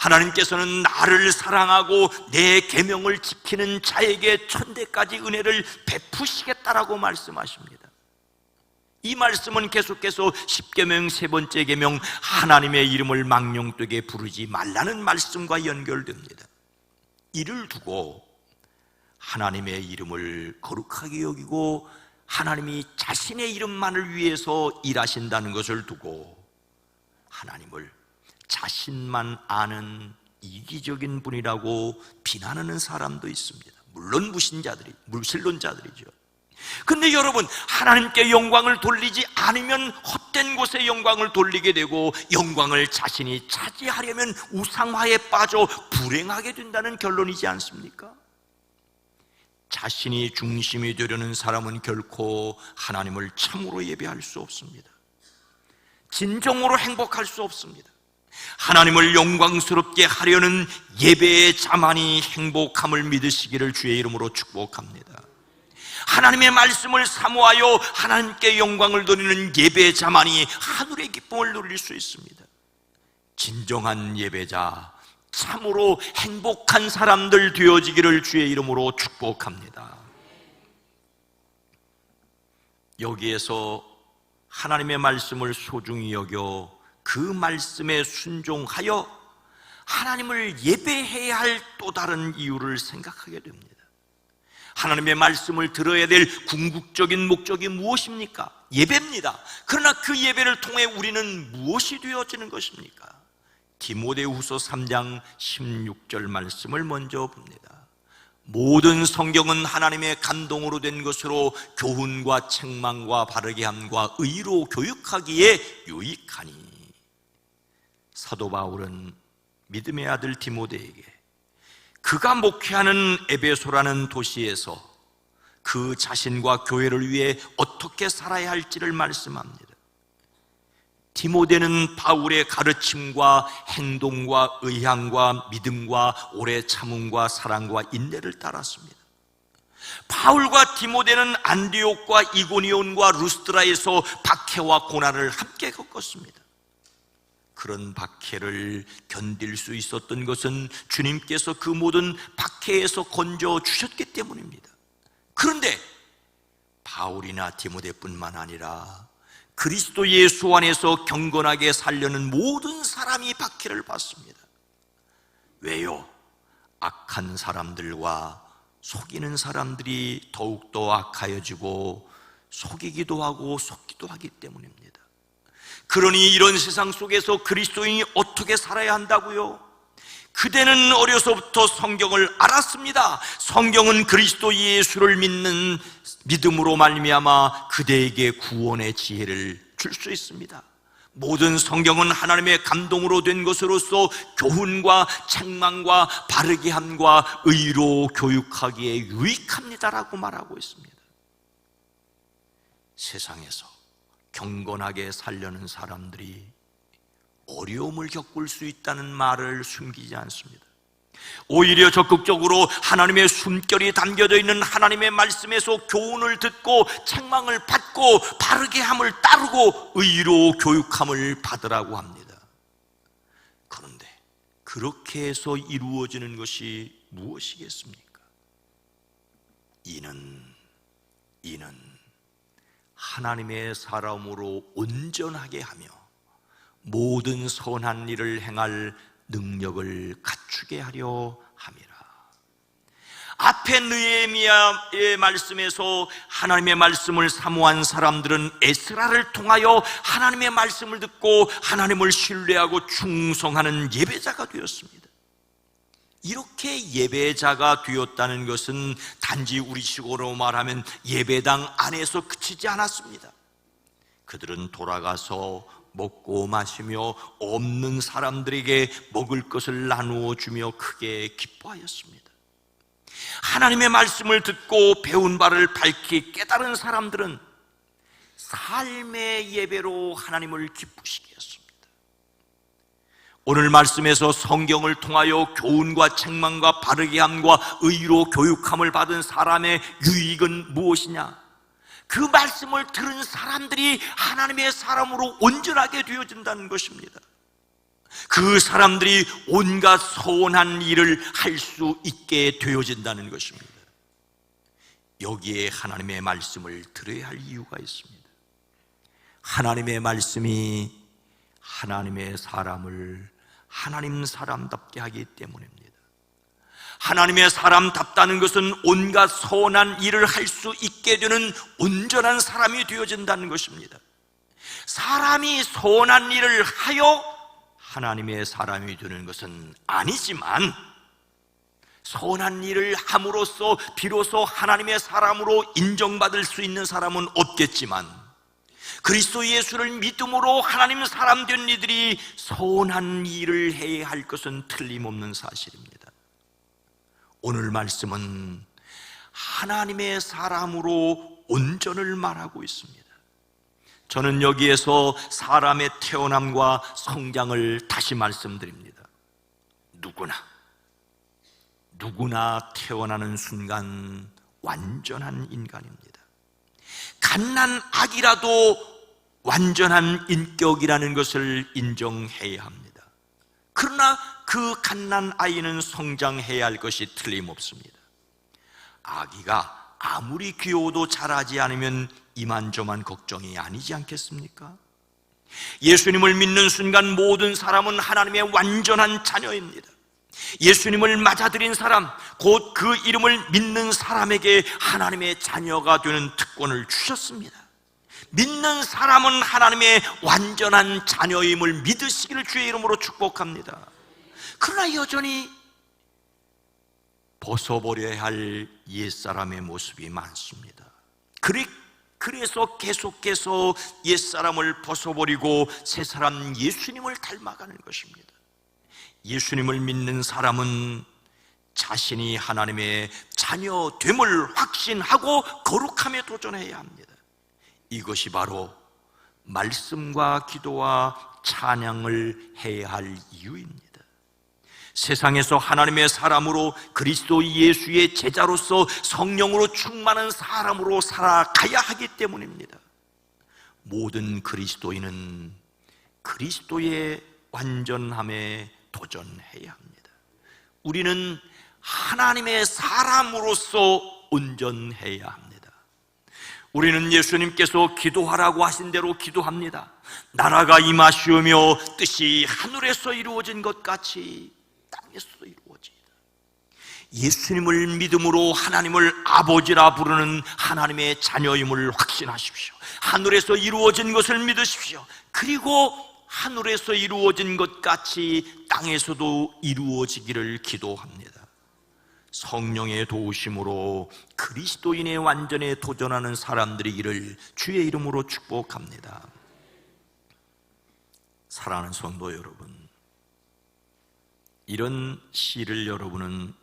하나님께서는 나를 사랑하고 내 계명을 지키는 자에게 천대까지 은혜를 베푸시겠다라고 말씀하십니다. 이 말씀은 계속해서 십계명 세 번째 계명 하나님의 이름을 망령되게 부르지 말라는 말씀과 연결됩니다. 이를 두고 하나님의 이름을 거룩하게 여기고 하나님이 자신의 이름만을 위해서 일하신다는 것을 두고 하나님을 자신만 아는 이기적인 분이라고 비난하는 사람도 있습니다. 물론 무신론자들이죠. 근데 여러분, 하나님께 영광을 돌리지 않으면 헛된 곳에 영광을 돌리게 되고 영광을 자신이 차지하려면 우상화에 빠져 불행하게 된다는 결론이지 않습니까? 자신이 중심이 되려는 사람은 결코 하나님을 참으로 예배할 수 없습니다. 진정으로 행복할 수 없습니다. 하나님을 영광스럽게 하려는 예배의 자만이 행복함을 믿으시기를 주의 이름으로 축복합니다. 하나님의 말씀을 사모하여 하나님께 영광을 돌리는 예배의 자만이 하늘의 기쁨을 누릴 수 있습니다. 진정한 예배자, 참으로 행복한 사람들 되어지기를 주의 이름으로 축복합니다. 여기에서 하나님의 말씀을 소중히 여겨 그 말씀에 순종하여 하나님을 예배해야 할 또 다른 이유를 생각하게 됩니다. 하나님의 말씀을 들어야 될 궁극적인 목적이 무엇입니까? 예배입니다. 그러나 그 예배를 통해 우리는 무엇이 되어지는 것입니까? 디모데후서 3장 16절 말씀을 먼저 봅니다. 모든 성경은 하나님의 감동으로 된 것으로 교훈과 책망과 바르게 함과 의로 교육하기에 유익하니. 사도 바울은 믿음의 아들 디모데에게 그가 목회하는 에베소라는 도시에서 그 자신과 교회를 위해 어떻게 살아야 할지를 말씀합니다. 디모데는 바울의 가르침과 행동과 의향과 믿음과 오래 참음과 사랑과 인내를 따랐습니다. 바울과 디모데는 안디옥과 이고니온과 루스드라에서 박해와 고난을 함께 겪었습니다. 그런 박해를 견딜 수 있었던 것은 주님께서 그 모든 박해에서 건져주셨기 때문입니다. 그런데 바울이나 디모데뿐만 아니라 그리스도 예수 안에서 경건하게 살려는 모든 사람이 박해를 받습니다. 왜요? 악한 사람들과 속이는 사람들이 더욱더 악하여지고 속이기도 하고 속기도 하기 때문입니다. 그러니 이런 세상 속에서 그리스도인이 어떻게 살아야 한다고요? 그대는 어려서부터 성경을 알았습니다. 성경은 그리스도 예수를 믿는 믿음으로 말미암아 그대에게 구원의 지혜를 줄 수 있습니다. 모든 성경은 하나님의 감동으로 된 것으로서 교훈과 책망과 바르게 함과 의로 교육하기에 유익합니다라고 말하고 있습니다. 세상에서 경건하게 살려는 사람들이 어려움을 겪을 수 있다는 말을 숨기지 않습니다. 오히려 적극적으로 하나님의 숨결이 담겨져 있는 하나님의 말씀에서 교훈을 듣고 책망을 받고 바르게 함을 따르고 의로 교육함을 받으라고 합니다. 그런데 그렇게 해서 이루어지는 것이 무엇이겠습니까? 이는 하나님의 사람으로 온전하게 하며 모든 선한 일을 행할 능력을 갖추게 하려 함이라. 앞에 느헤미야의 말씀에서 하나님의 말씀을 사모한 사람들은 에스라를 통하여 하나님의 말씀을 듣고 하나님을 신뢰하고 충성하는 예배자가 되었습니다. 이렇게 예배자가 되었다는 것은 단지 우리식으로 말하면 예배당 안에서 그치지 않았습니다. 그들은 돌아가서 먹고 마시며 없는 사람들에게 먹을 것을 나누어 주며 크게 기뻐하였습니다. 하나님의 말씀을 듣고 배운 바를 밝히 깨달은 사람들은 삶의 예배로 하나님을 기쁘시게 했습니다. 오늘 말씀에서 성경을 통하여 교훈과 책망과 바르게 함과 의로 교육함을 받은 사람의 유익은 무엇이냐? 그 말씀을 들은 사람들이 하나님의 사람으로 온전하게 되어진다는 것입니다. 그 사람들이 온갖 선한 일을 할 수 있게 되어진다는 것입니다. 여기에 하나님의 말씀을 들어야 할 이유가 있습니다. 하나님의 말씀이 하나님의 사람을 하나님 사람답게 하기 때문입니다. 하나님의 사람답다는 것은 온갖 선한 일을 할 수 있게 되는 온전한 사람이 되어진다는 것입니다. 사람이 선한 일을 하여 하나님의 사람이 되는 것은 아니지만 선한 일을 함으로써 비로소 하나님의 사람으로 인정받을 수 있는 사람은 없겠지만 그리스도 예수를 믿음으로 하나님 사람 된 이들이 선한 일을 해야 할 것은 틀림없는 사실입니다. 오늘 말씀은 하나님의 사람으로 온전을 말하고 있습니다. 저는 여기에서 사람의 태어남과 성장을 다시 말씀드립니다. 누구나 태어나는 순간 완전한 인간입니다. 갓난아기라도 완전한 인격이라는 것을 인정해야 합니다. 그러나 그 갓난아이는 성장해야 할 것이 틀림없습니다. 아기가 아무리 귀여워도 자라지 않으면 이만저만 걱정이 아니지 않겠습니까? 예수님을 믿는 순간 모든 사람은 하나님의 완전한 자녀입니다. 예수님을 맞아들인 사람, 곧 그 이름을 믿는 사람에게 하나님의 자녀가 되는 특권을 주셨습니다. 믿는 사람은 하나님의 완전한 자녀임을 믿으시기를 주의 이름으로 축복합니다. 그러나 여전히 벗어버려야 할 옛사람의 모습이 많습니다. 그래서 계속해서 옛사람을 벗어버리고 새사람 예수님을 닮아가는 것입니다. 예수님을 믿는 사람은 자신이 하나님의 자녀됨을 확신하고 거룩함에 도전해야 합니다. 이것이 바로 말씀과 기도와 찬양을 해야 할 이유입니다. 세상에서 하나님의 사람으로 그리스도 예수의 제자로서 성령으로 충만한 사람으로 살아가야 하기 때문입니다. 모든 그리스도인은 그리스도의 완전함에 도전해야 합니다. 우리는 하나님의 사람으로서 온전해야 합니다. 우리는 예수님께서 기도하라고 하신 대로 기도합니다. 나라가 임하시오며 뜻이 하늘에서 이루어진 것 같이 땅에서도 이루어지이다. 예수님을 믿음으로 하나님을 아버지라 부르는 하나님의 자녀임을 확신하십시오. 하늘에서 이루어진 것을 믿으십시오. 그리고 하늘에서 이루어진 것 같이 땅에서도 이루어지기를 기도합니다. 성령의 도우심으로 그리스도인의 완전에 도전하는 사람들이기를 주의 이름으로 축복합니다. 사랑하는 성도 여러분, 이런 시를 여러분은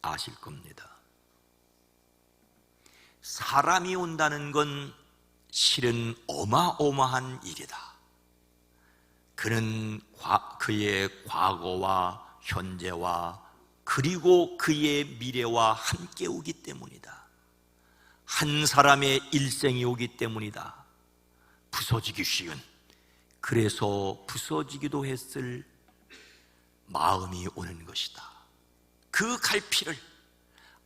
아실 겁니다. 사람이 온다는 건 실은 어마어마한 일이다. 그는 그의 과거와 현재와 그리고 그의 미래와 함께 오기 때문이다. 한 사람의 일생이 오기 때문이다. 부서지기 쉬운, 그래서 부서지기도 했을 마음이 오는 것이다. 그 갈피를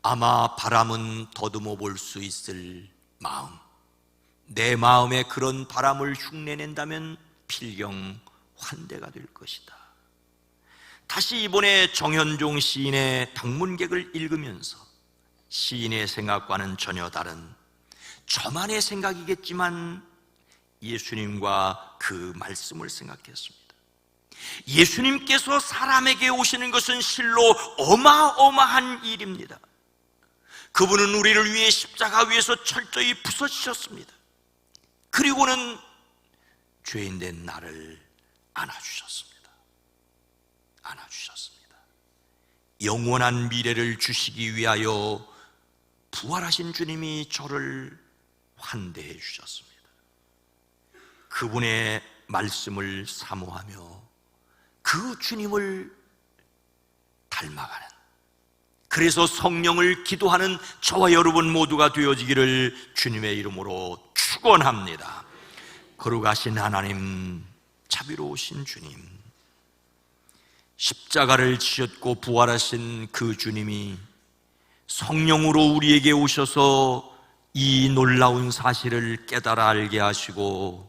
아마 바람은 더듬어 볼 수 있을 마음, 내 마음에 그런 바람을 흉내낸다면 필경 환대가 될 것이다. 다시 이번에 정현종 시인의 방문객을 읽으면서 시인의 생각과는 전혀 다른 저만의 생각이겠지만 예수님과 그 말씀을 생각했습니다. 예수님께서 사람에게 오시는 것은 실로 어마어마한 일입니다. 그분은 우리를 위해 십자가 위에서 철저히 부서지셨습니다. 그리고는 죄인된 나를 안아주셨습니다. 영원한 미래를 주시기 위하여 부활하신 주님이 저를 환대해 주셨습니다. 그분의 말씀을 사모하며 그 주님을 닮아가는, 그래서 성령을 기도하는 저와 여러분 모두가 되어지기를 주님의 이름으로 축원합니다. 거룩하신 하나님, 자비로우신 주님, 십자가를 지셨고 부활하신 그 주님이 성령으로 우리에게 오셔서 이 놀라운 사실을 깨달아 알게 하시고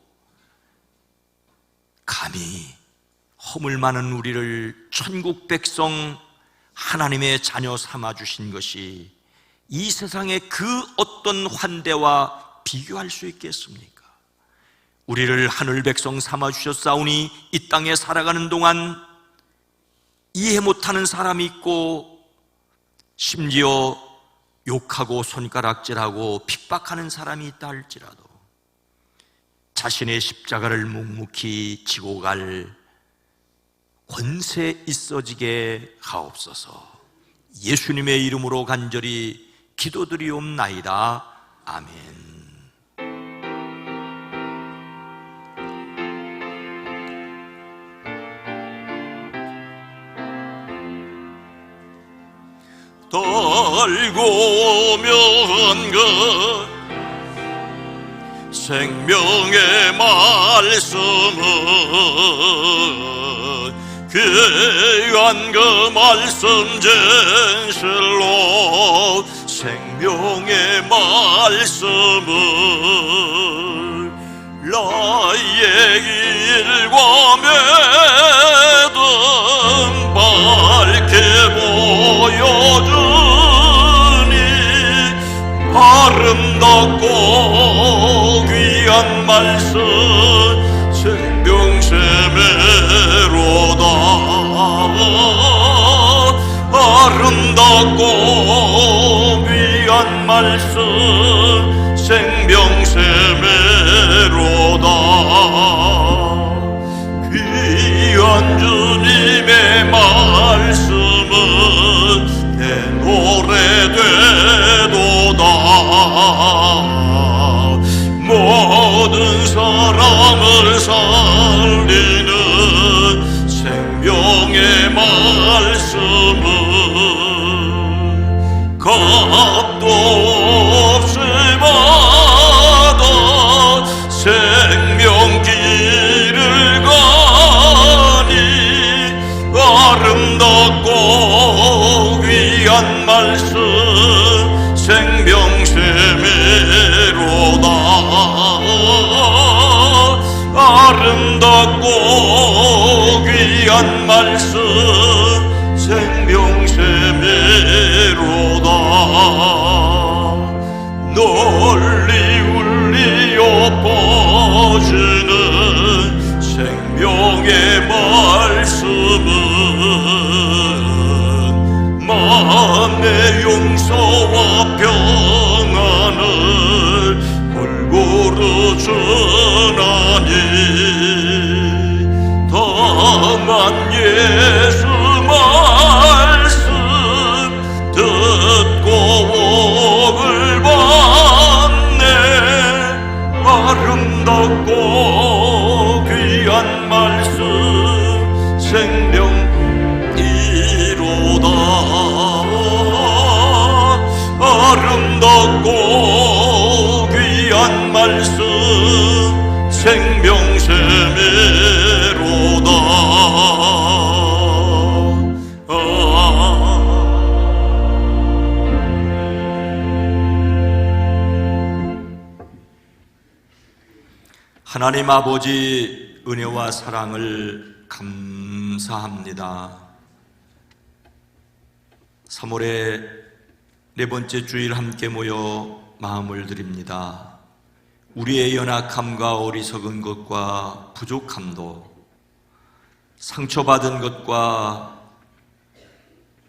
감히 허물 많은 우리를 천국 백성 하나님의 자녀 삼아주신 것이 이 세상의 그 어떤 환대와 비교할 수 있겠습니까? 우리를 하늘 백성 삼아주셨사오니 이 땅에 살아가는 동안 이해 못하는 사람이 있고 심지어 욕하고 손가락질하고 핍박하는 사람이 있다 할지라도 자신의 십자가를 묵묵히 지고 갈 권세 있어지게 하옵소서. 예수님의 이름으로 간절히 기도드리옵나이다. 아멘. 달고 오면 그 생명의 말씀은 귀한 그 말씀 진실로 생명의 말씀은 나의 길과 매듭 밝게 보여주니 아름답고 귀한 말씀 생명샘매로다. 아름답고 귀한 말씀 생명샘매로다. 귀한 주님의 말씀은 내 노래 되도다. 모든 사람 말씀은 값도 없이 받아 생명길을 가니 아름답고 귀한 말씀 생명샘이로다. 아름답고 귀한 말씀 생명샘이로다. 널리 울리어 퍼지는 생명의 말씀은 만의 용서와 평안을 골고루 전하니 다만 예수 말씀 듣고 복을 받네. 아름답고 귀한 말씀 생명이로다. 아름답고 귀한 말씀 생명샘이로다. 하나님 아버지 은혜와 사랑을 감사합니다. 3월의 네 번째 주일 함께 모여 마음을 드립니다. 우리의 연약함과 어리석은 것과 부족함도, 상처받은 것과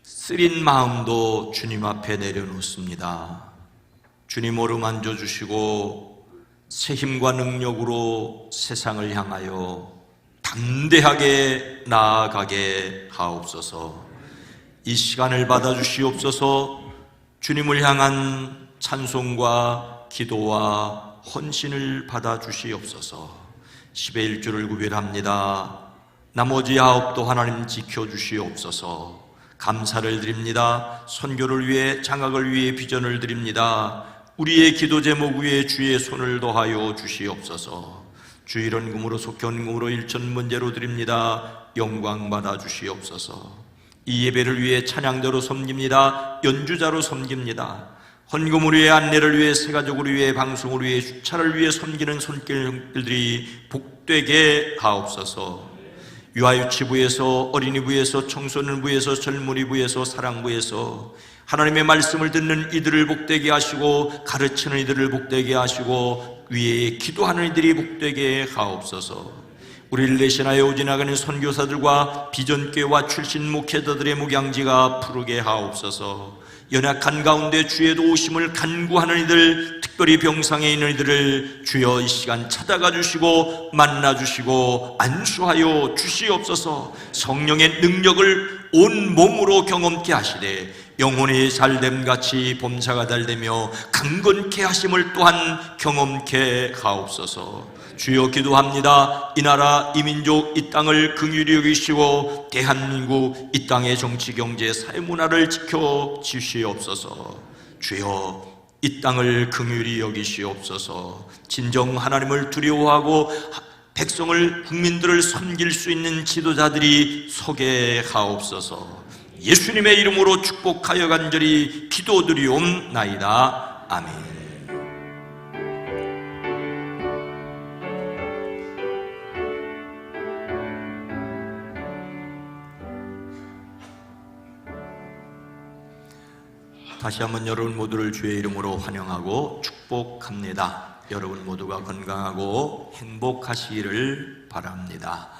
쓰린 마음도 주님 앞에 내려놓습니다. 주님 어루만져 주시고 새 힘과 능력으로 세상을 향하여 담대하게 나아가게 하옵소서. 이 시간을 받아주시옵소서. 주님을 향한 찬송과 기도와 헌신을 받아주시옵소서. 10의 1조를 구별합니다. 나머지 9도 하나님 지켜주시옵소서. 감사를 드립니다. 선교를 위해, 장학을 위해 비전을 드립니다. 우리의 기도 제목 위에 주의 손을 더하여 주시옵소서. 주일 헌금으로, 속회 헌금으로, 일천 문제로 드립니다. 영광 받아 주시옵소서. 이 예배를 위해 찬양대로 섬깁니다. 연주자로 섬깁니다. 헌금을 위해, 안내를 위해, 새가족을 위해, 방송을 위해, 주차를 위해 섬기는 손길들이 복되게 하옵소서. 유아유치부에서, 어린이부에서, 청소년부에서, 젊은이부에서, 사랑부에서 하나님의 말씀을 듣는 이들을 복되게 하시고, 가르치는 이들을 복되게 하시고, 위에 기도하는 이들이 복되게 하옵소서. 우리를 대신하여 지나가는 선교사들과 비전교회와 출신 목회자들의 목양지가 푸르게 하옵소서. 연약한 가운데 주의 도우심을 간구하는 이들, 특별히 병상에 있는 이들을 주여 이 시간 찾아가 주시고 만나 주시고 안수하여 주시옵소서. 성령의 능력을 온 몸으로 경험케 하시되 영혼이 잘됨 같이 범사가 달되며 강건케 하심을 또한 경험케 하옵소서. 주여 기도합니다. 이 나라, 이 민족, 이 땅을 긍휼히 여기시고 대한민국 이 땅의 정치, 경제, 사회, 문화를 지켜 주시옵소서. 주여 이 땅을 긍휼히 여기시옵소서. 진정 하나님을 두려워하고 백성을, 국민들을 섬길 수 있는 지도자들이 서게 하옵소서. 예수님의 이름으로 축복하여 간절히 기도드리옵나이다. 아멘. 다시 한번 여러분 모두를 주의 이름으로 환영하고 축복합니다. 여러분 모두가 건강하고 행복하시기를 바랍니다.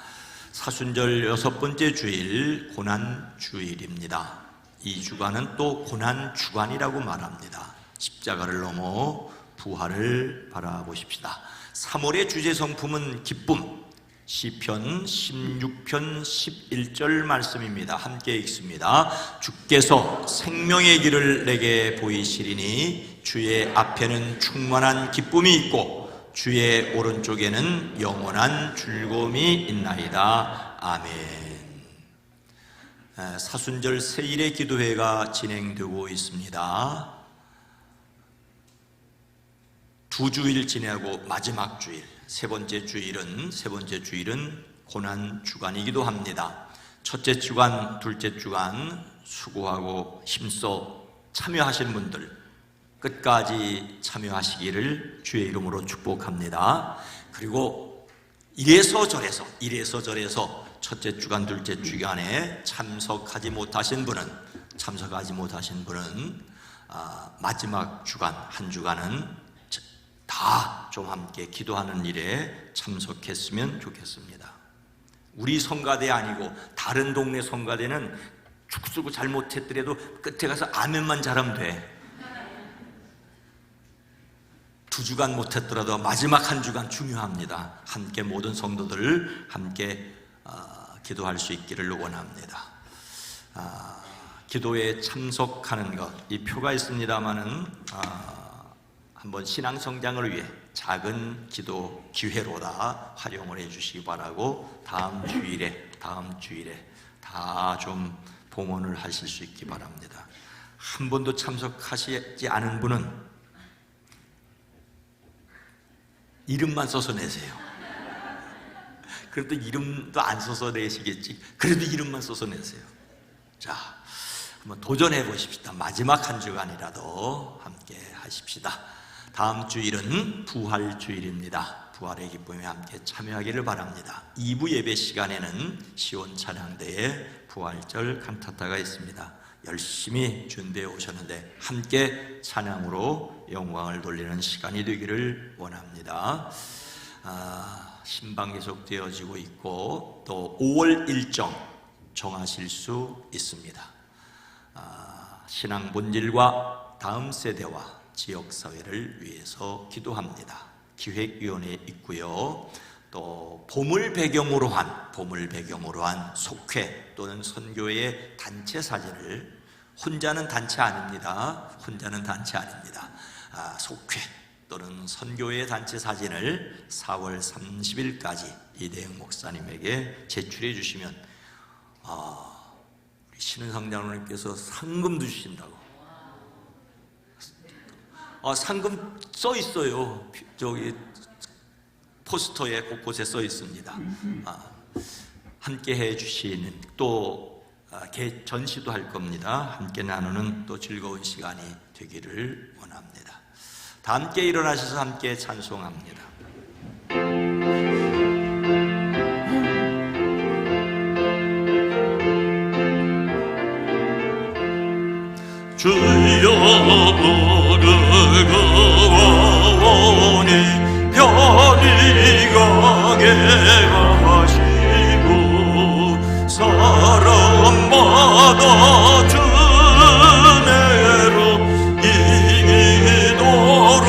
사순절 6번째 주일 고난주일입니다. 이 주간은 또 고난주간이라고 말합니다. 십자가를 넘어 부활을 바라보십시다. 3월의 주제 성품은 기쁨. 시편 16편 11절 말씀입니다. 함께 읽습니다. 주께서 생명의 길을 내게 보이시리니 주의 앞에는 충만한 기쁨이 있고 주의 오른쪽에는 영원한 즐거움이 있나이다. 아멘. 사순절 세일의 기도회가 진행되고 있습니다. 2주일 지내고 마지막 주일, 세 번째 주일은 고난 주간이기도 합니다. 첫째 주간, 둘째 주간 수고하고 힘써 참여하신 분들 끝까지 참여하시기를 주의 이름으로 축복합니다. 그리고 이래서 저래서 첫째 주간, 둘째 주간에 참석하지 못하신 분은 마지막 주간, 한 주간은 다 좀 함께 기도하는 일에 참석했으면 좋겠습니다. 우리 성가대 아니고 다른 동네 성가대는 죽쓰고 잘못했더라도 끝에 가서 아멘만 잘하면 돼. 2주간 못했더라도 마지막 한 주간 중요합니다. 함께 모든 성도들 함께 기도할 수 있기를 원합니다. 기도에 참석하는 것, 이 표가 있습니다마는 한번 신앙 성장을 위해 작은 기도 기회로다 활용을 해주시기 바라고 다음 주일에 다 좀 봉헌을 하실 수 있기 바랍니다. 한 번도 참석하시지 않은 분은 이름만 써서 내세요. 그래도 이름도 안 써서 내시겠지. 그래도 이름만 써서 내세요. 자, 한번 도전해 보십시다. 마지막 한 주간이라도 함께 하십시다. 다음 주일은 부활주일입니다. 부활의 기쁨에 함께 참여하기를 바랍니다. 2부 예배 시간에는 시온 찬양대에 부활절 칸타타가 있습니다. 열심히 준비해 오셨는데 함께 찬양으로 영광을 돌리는 시간이 되기를 원합니다. 신방 계속되어지고 있고 또 5월 일정 정하실 수 있습니다. 신앙 본질과 다음 세대와 지역사회를 위해서 기도합니다. 기획위원회 있고요. 또 봄을 배경으로 한 속회 또는 선교의 단체 사진을 혼자는 단체 아닙니다. 속회 또는 선교의 단체 사진을 4월 30일까지 이대영 목사님에게 제출해 주시면 우리 신은상 장로님께서 상금도 주신다고. 상금 써 있어요. 저기 포스터에 곳곳에 써 있습니다. 함께 해 주시는 또 전시도 할 겁니다. 함께 나누는 또 즐거운 시간이 되기를 원합니다. 다 함께 일어나셔서 함께 찬송합니다. 주여 부르거오니 편히 가게 하시고 사랑받아 주내로 이기도록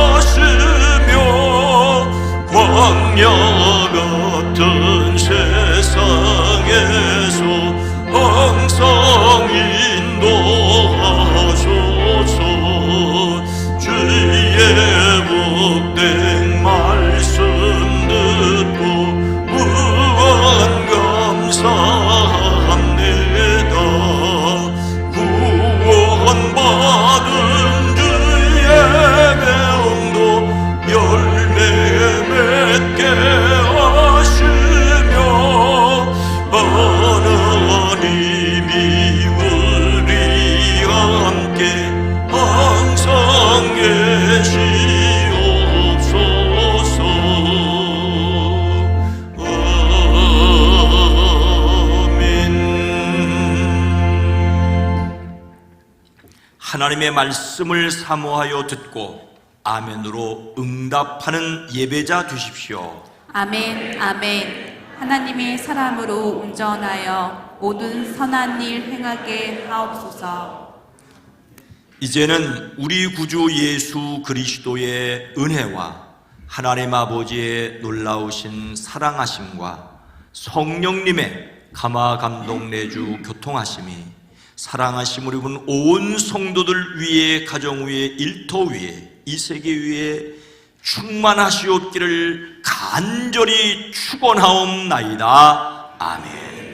하시며 광야 같은 세상에서 항상 인도하소서. 주의 복된 말씀 듣고 무한 감사합니다. 구원받은 주의 명도 열매 맺게 하시며 하나님이 우리 함께 항상 계시옵소서. 아멘. 하나님의 말씀을 사모하여 듣고 아멘으로 응답하는 예배자 되십시오. 아멘, 아멘. 하나님의 사람으로 운전하여 모든 선한 일 행하게 하옵소서. 이제는 우리 구주 예수 그리스도의 은혜와 하나님 아버지의 놀라우신 사랑하심과 성령님의 감화 감동 내주 교통하심이 사랑하심을 입은 온 성도들 위에, 가정 위에, 일터 위에, 이 세계 위에 충만하시옵기를 간절히 축원하옵나이다. 아멘.